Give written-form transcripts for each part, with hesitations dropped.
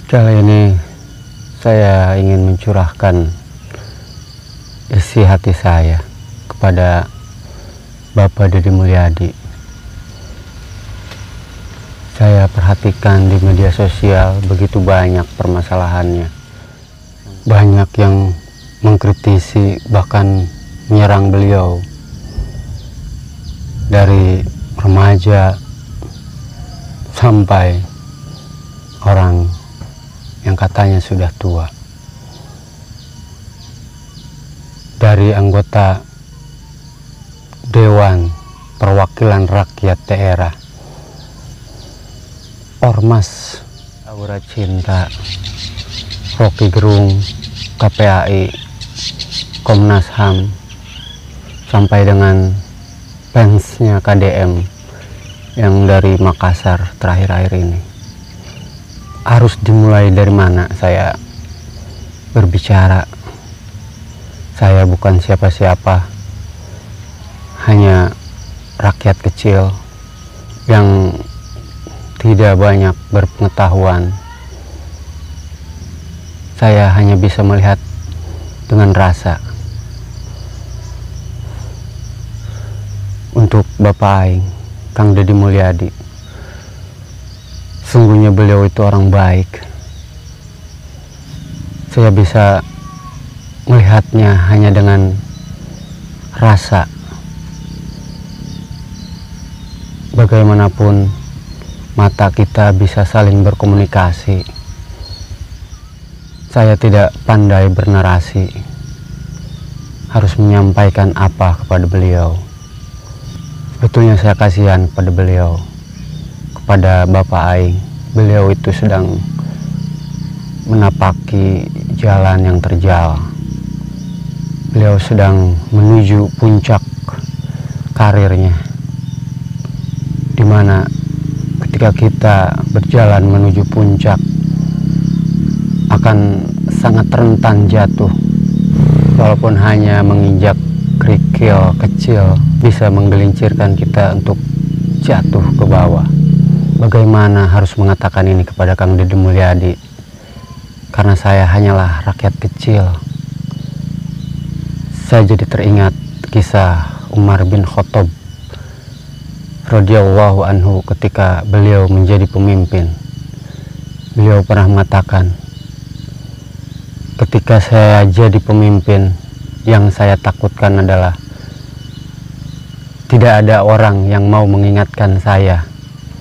Kali ini saya ingin mencurahkan isi hati saya kepada Bapak Deddy Mulyadi. Saya perhatikan di media sosial begitu banyak permasalahannya. Banyak yang mengkritisi, bahkan menyerang beliau. Dari remaja sampai orang yang katanya sudah tua. Dari anggota Dewan Perwakilan Rakyat Daerah, Ormas, Aura Cinta, Rocky Gerung, KPAI, Komnas HAM, sampai dengan fansnya KDM yang dari Makassar terakhir-akhir ini. Harus dimulai dari mana saya berbicara? Saya bukan siapa-siapa, hanya rakyat kecil yang tidak banyak berpengetahuan. Saya hanya bisa melihat dengan rasa. Untuk Bapak Aing, Kang Deddy Mulyadi, sungguhnya beliau itu orang baik. Saya bisa melihatnya hanya dengan rasa. Bagaimanapun mata kita bisa saling berkomunikasi. Saya tidak pandai bernarasi, harus menyampaikan apa kepada beliau. Sebetulnya saya kasihan kepada beliau, kepada Bapak Aing. Beliau itu sedang menapaki jalan yang terjal. Beliau sedang menuju puncak karirnya, dimana ketika kita berjalan menuju puncak akan sangat rentan jatuh. Walaupun hanya menginjak kerikil kecil bisa menggelincirkan kita untuk jatuh ke bawah. Bagaimana harus mengatakan ini kepada Kang Deddy Mulyadi? Karena saya hanyalah rakyat kecil. Saya jadi teringat kisah Umar bin Khattab radhiyallahu anhu ketika beliau menjadi pemimpin. Beliau pernah mengatakan, ketika saya jadi pemimpin, yang saya takutkan adalah tidak ada orang yang mau mengingatkan saya,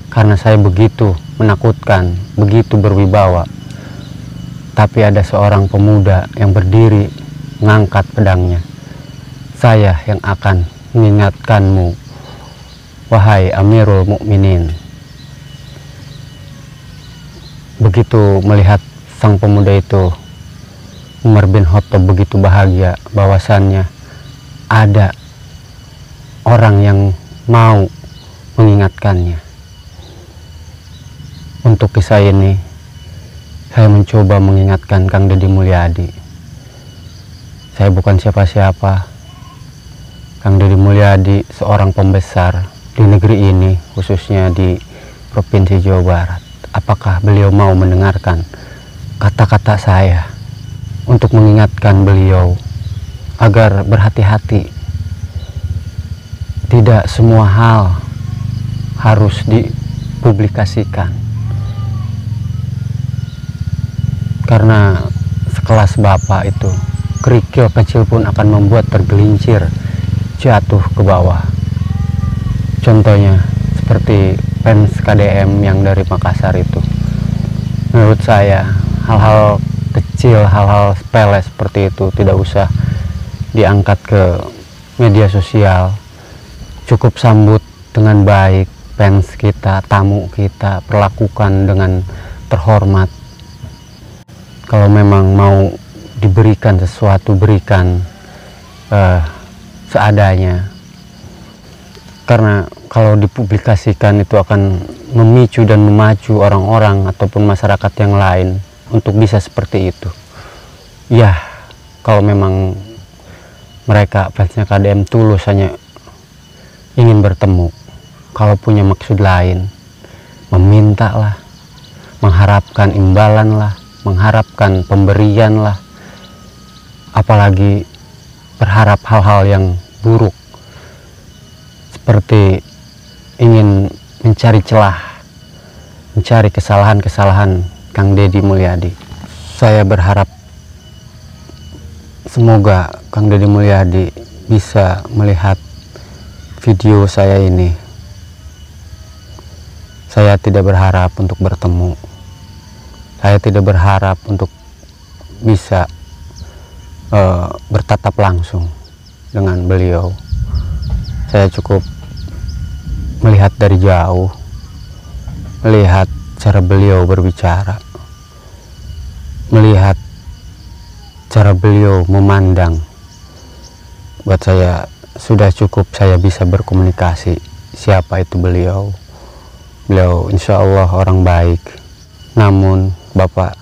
karena saya begitu menakutkan, begitu berwibawa. Tapi ada seorang pemuda yang berdiri mengangkat pedangnya. Saya yang akan mengingatkanmu, wahai Amirul Mukminin. Begitu melihat sang pemuda itu, Umar bin Khattab begitu bahagia bahwasannya ada orang yang mau mengingatkannya. Untuk kisah ini, saya mencoba mengingatkan Kang Deddy Mulyadi. Saya bukan siapa-siapa. Kang Deddy Mulyadi seorang pembesar di negeri ini, khususnya di Provinsi Jawa Barat. Apakah beliau mau mendengarkan kata-kata saya untuk mengingatkan beliau agar berhati-hati? Tidak semua hal harus dipublikasikan, karena sekelas Bapak itu, kerikil kecil pun akan membuat tergelincir jatuh ke bawah. Contohnya seperti fans KDM yang dari Makassar itu. Menurut saya hal-hal kecil, hal-hal sepele seperti itu tidak usah diangkat ke media sosial. Cukup sambut dengan baik fans kita, tamu kita, perlakukan dengan terhormat. Kalau memang mau diberikan sesuatu, berikan seadanya. Karena kalau dipublikasikan itu akan memicu dan memacu orang-orang ataupun masyarakat yang lain untuk bisa seperti itu. Ya, kalau memang mereka fansnya KDM tulus hanya ingin bertemu, kalau punya maksud lain, memintalah, mengharapkan imbalan lah, mengharapkan pemberian lah, apalagi berharap hal-hal yang buruk seperti ingin mencari celah, mencari kesalahan-kesalahan Kang Deddy Mulyadi. Saya berharap semoga Kang Deddy Mulyadi bisa melihat video saya ini. Saya tidak berharap untuk bertemu, saya tidak berharap untuk bisa bertatap langsung dengan beliau. Saya cukup melihat dari jauh, melihat cara beliau berbicara, melihat cara beliau memandang. Buat saya sudah cukup saya bisa berkomunikasi siapa itu beliau. Beliau insya Allah orang baik. Namun Bapak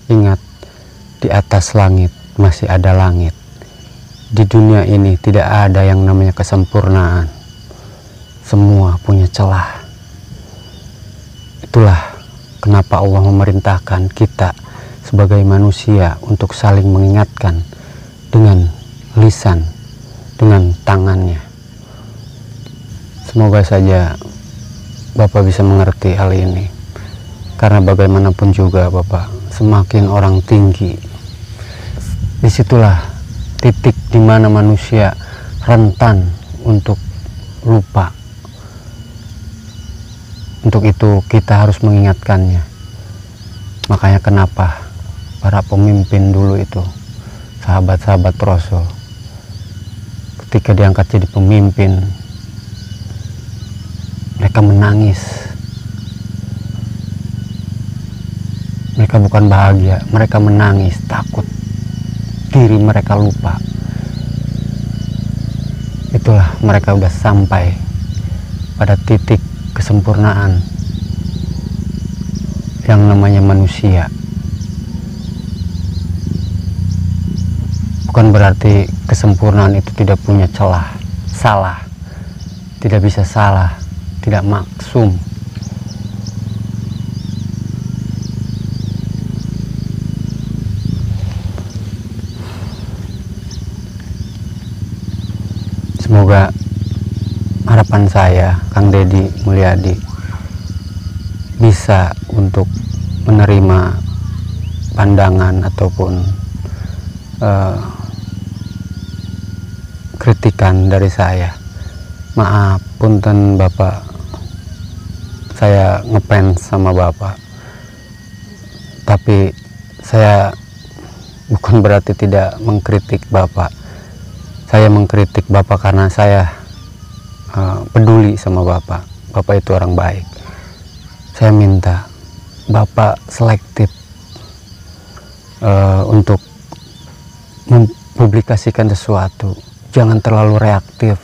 ingat, di atas langit masih ada langit. Di dunia ini tidak ada yang namanya kesempurnaan. Semua punya celah. Itulah kenapa Allah memerintahkan kita sebagai manusia untuk saling mengingatkan dengan lisan, dengan tangannya. Semoga saja Bapak bisa mengerti hal ini, karena bagaimanapun juga Bapak, semakin orang tinggi, disitulah titik dimana manusia rentan untuk lupa. Untuk itu kita harus mengingatkannya. Makanya kenapa para pemimpin dulu itu, sahabat-sahabat Rasul, ketika diangkat jadi pemimpin, mereka menangis. Mereka bukan bahagia, mereka menangis, takut diri mereka lupa. Itulah mereka udah sampai pada titik kesempurnaan yang namanya manusia. Bukan berarti kesempurnaan itu tidak punya celah, salah, tidak bisa salah, tidak maksum. Semoga harapan saya, Kang Deddy Mulyadi, bisa untuk menerima pandangan ataupun kritikan dari saya. Maaf, punten Bapak, saya ngefans sama Bapak, tapi saya bukan berarti tidak mengkritik Bapak. Saya mengkritik Bapak karena saya peduli sama Bapak. Bapak itu orang baik. Saya minta Bapak selektif untuk mempublikasikan sesuatu. Jangan terlalu reaktif.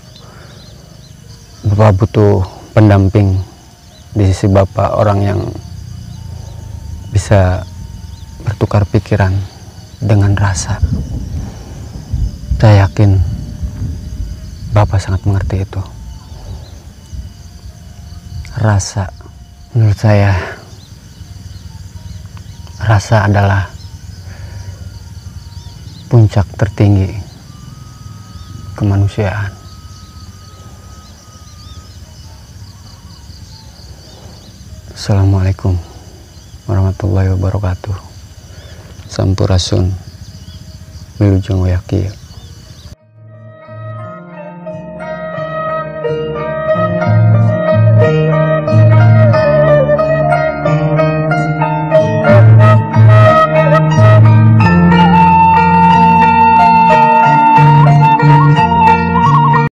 Bapak butuh pendamping di sisi Bapak, orang yang bisa bertukar pikiran dengan rasa. Saya yakin Bapak sangat mengerti itu. Rasa, menurut saya, rasa adalah puncak tertinggi kemanusiaan. Assalamualaikum warahmatullahi wabarakatuh. Sampurasun, Wilujeng Wayaki.